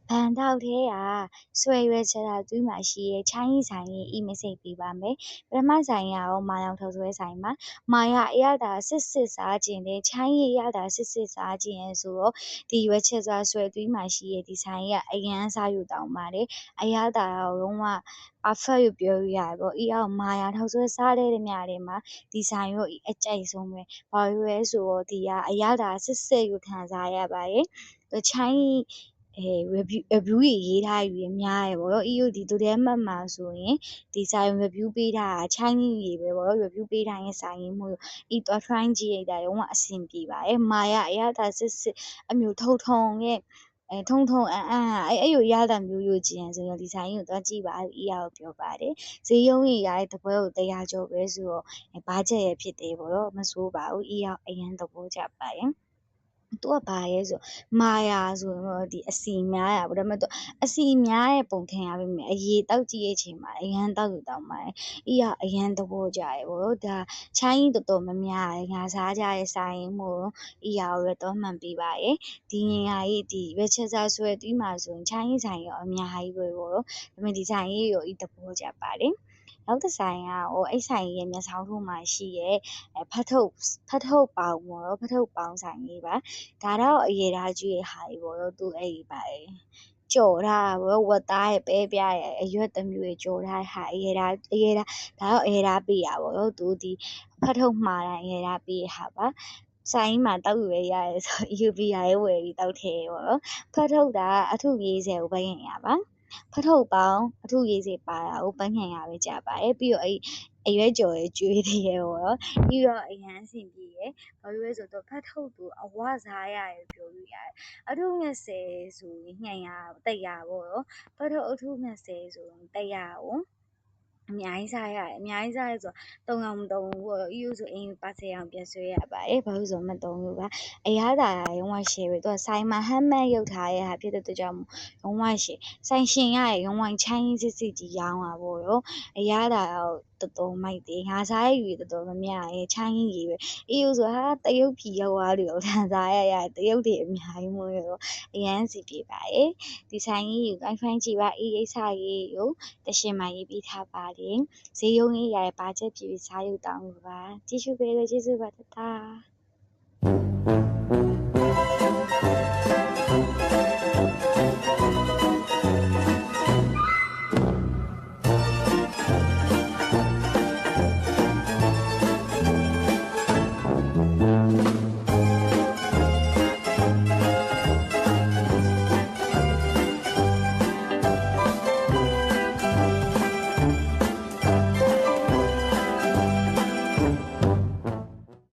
ဘန်ထောက်ထဲကဆွဲရွယ်ချတာသွေးမှာရှိရဲ့ချိုင်းဆိုင်ရဲ့ဤမစိတ်ပေးပါမယ်ပထမဆိုင်ရအောင်မာယောင်ထောက်ဆွဲဆိုင်မှာမာယာအရသာစစ်စားခြင်းတဲ့ချိုင်းရဲ့အရသာစစ်စားခြင်းရဲ့ဆိုတော့ဒီရွယ်ချက်စွာဆွဲသွေးမှာရှိရဲ့ဒီဆိုင်ရဲ့အရန်စားယူတောင်းပါတယ်အရသာတော့လုံးဝperfect ကိုပြောရရပေါ့ဤအောင်မာယာထောက်ဆွဲစားတဲ့ညတွေမှာဒီဆိုင်ကိုအကြိုက်ဆုံးပဲဘာလို့လဲဆိုတော့ဒီကအရသာစစ်ကိုခံစားရပါတယ်ချိုင်းreview ရေးထားယူများရပေါ့နော် EOD တို့ထဲမှာဆိုရင်ဒီဆိုင် review ပေးထားတာချိုင်းကြီးပဲပေါ့နော် review ပေးထားရင်ဆိုင်ရင်မို့ဤတော့ try ကြည့်လိုက်တာရောအဆင်ပြေပါတယ်မာယာအရသာစစ်အမျိုးထုံရဲ့ထုံအဲ့လိုရတာမျိုးကျင်ဆိုတော့ဒီဆိုင်ကိုသွားကြည့်ပါအရာကိုပြောပါတယ်ဈေးရုံးကြီးရတဲ့တပွဲကို100ကျော်ပဲဆိုတော့ဘာချက်ရဖြစ်တယ်ပေါ့နော်မစိုးပါဘူးအရာအရင်သဘောကျပါတယ်သူကဘာရဲဆိုမာယာဆိုတော့ဒီအစီများရပေါ့ဒါပေမဲ့သူအစီများရဲ့ပုံထင်ရပါမယ်အရေးတောက်ကြည့်ရဲ့ချိန်မှာအရန်တောက်ယူတောက်မှာအရာအရန်သဘောကျရပေါ့ဒါချိုင်းတော်တော်မများရငါစားကြရဲ့ဆိုင်မို့အရာကိုတော့မှန်ပေးပါရဲ့ဒီငင်ဟာကြီးဒီရွက်ချက်စားဆွဲတီးမှာဆိုရင်ချိုင်းဆိုင်ရောအများကြီးပဲပေါ့ဒါပေမဲ့ဒီဆိုင်ကြီးရောဤသဘောကျပါတယ်နောက်တစ်ဆိုင်ကအဲ့ဆိုင်ရဲ့မျက်စောင်းထိုးမှာရှိရဲ့ဖတ်ထုတ်ပေါင်းပေါ့နော်ဖတ်ထုတ်ပေါင်းဆိုင်ကြီးပါဒါတော့အရေသားကြီးရဲ့ဟာကြီးပေါ့နော်သူအဲ့ဒီပါကြော်ထားဘောဝတ်သားရဲ့ပဲပြရဲ့အရွက်တစ်မျိုးကြော်ထားဟာအရေသားဒါတော့အရေသားပေးရပေါ့နော်သူဒီဖတ်ထုတ်မှာတိုင်းအရေသားပေးရဟာပါဆိုင်မှာတောက်ရွယ်ရတယ်ဆို UBI ရဲ့ဝယ်ပြီးတောက်ထဲပေါ့နော်ဖတ်ထုတ်တာအထု40ကိုပဲရင်ရပါဖတ်ထုတ်ပေါင်းအထုရေးစီပါတာကိုပန်းခံရပဲကြပါတယ်ပြီးတော့အဲ့အရွက်ကြော်ရဲ့ကျွေးသေးရဲ့ပေါ့နော်ပြီးတော့အရန်အဆင်ပြေရဲ့ဘာလို့လဲဆိုတော့ဖတ်ထုတ်သူအဝစားရရပြောလို့ရတယ်အထု20ဆိုရင်ညံ့ရ100ပေါ့နော်ဖတ်ထုတ်အထု20ဆိုရင်100ကိုအများကြီးစားရတယ်အများကြီးစားရဆိုတော့3အောင်မ3ဘူးပေါ့ EU ဆိုအိမ်ပါစေအောင်ပြန်ဆွဲရပါတယ်ဘာလို့ဆိုမ3လို့ပါအရသာရုံးဝရှယ်ပဲသူကဆိုင်မှာဟမ်းမတ်ရုပ်ထားရတာဖြစ်တဲ့အတွက်ကြောင့်ရုံးဝရှယ်ဆိုင်ရှင်ရရုံးဝချိုင်းစစ်ကြီးရောင်းတာပေါ့ရောအရသာတော်တော်မိုက်တယ်ငါစားရယူတော်တော်မများရဲ့ချိုင်းကြီးပဲ EU ဆိုဟာတရုတ်ပြည်ရောက်သွားလို့ခံစားရတရုတ်တွေအများကြီးမို့ရောအရန်စီပြပါရဲ့ဒီဆိုင်ကြီးကိုကိုင်းကြည့်ပါအေးအိစာကြီးကိုတရှင်မှရေးပြီးထားပါတယ်ဈေးရုံးကြီးရတဲ့ဘာချက်ပြပြီးစားယူတောင်းလို့ပါကျေးဇူးပဲကျေးဇူးပါတတာ